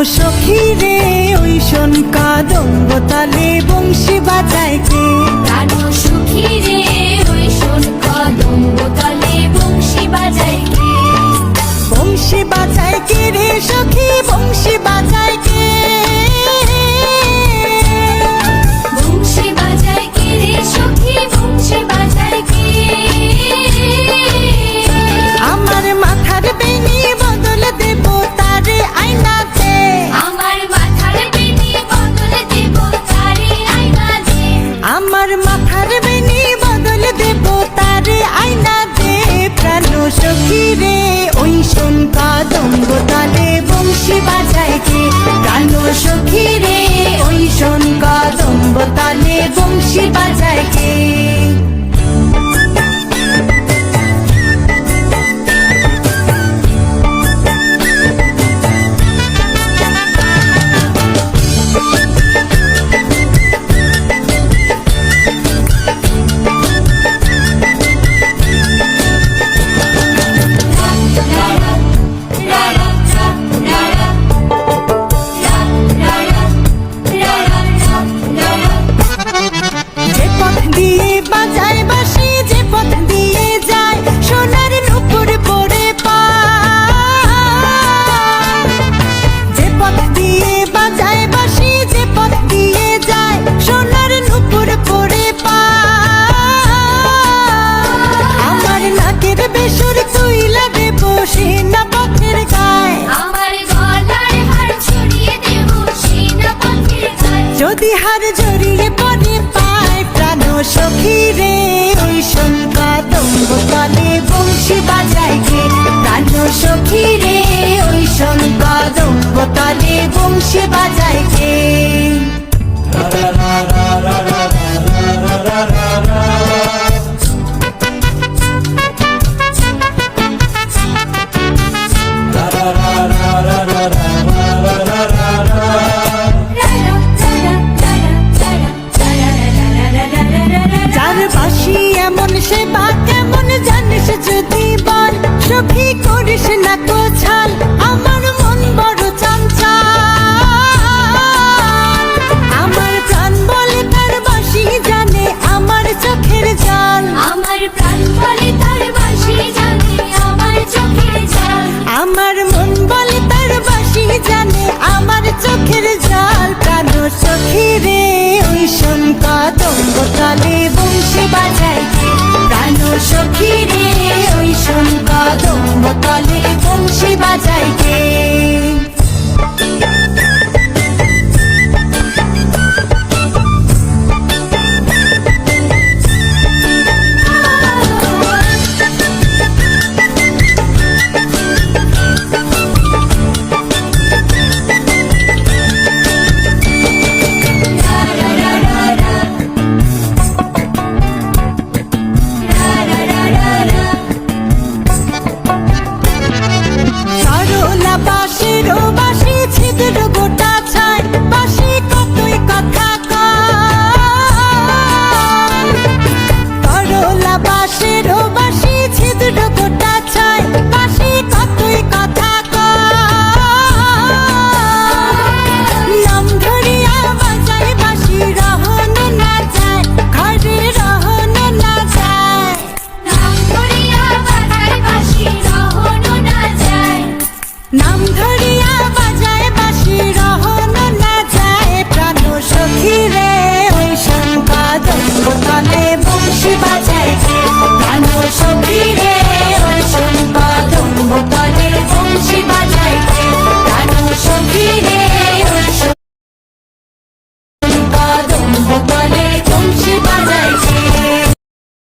সখী রে ওই শোন কদম্ব তলে বংশী বাজায় কে? জানো সখী রে ওই শোন কদম্ব তলে বংশী বাজায় কে? বংশী বাজায় কে রে সখী, বংশী বাজায় কে? বংশী বাজায় কে রে সখী, বংশী বাজায় কে? আমার মাথার বেনি বদল দেব তারে আয়নাতে, আমার মাথার বেনি বদল দেব তারে আয়নাতে, আমার মাথার বেনি বদল দেব তারে আয়নাতে। প্রাণ সখী রে ওই শোন কদম্ব তলে বংশী বাজায় কে? প্রাণ সখী রে ওই শোন কদম্ব তলে বংশী বাজায় কে? যে পথ দিয়ে বাজায় বাঁশি, যে পথ দিয়ে যায় সোনার নূপুর পরে পায়। যে পথ দিয়ে বাজায় বাঁশি, যে পথ দিয়ে যায় সোনার নূপুর পরে পায়। আমার নাকের বেসুর তুইলা দেব সে না পথের গায়, আমার গলার হার ছড়িয়ে দেব সিনা পথের গায়ে। যদি হার জড়িয়ে পড়ে পায়। প্রাণ সখী রে ওই শোন কদম্ব তলে বংশী বাজায় কে? প্রাণ সখী রে ওই শোন কদম্ব তলে বংশী বাজায় কে?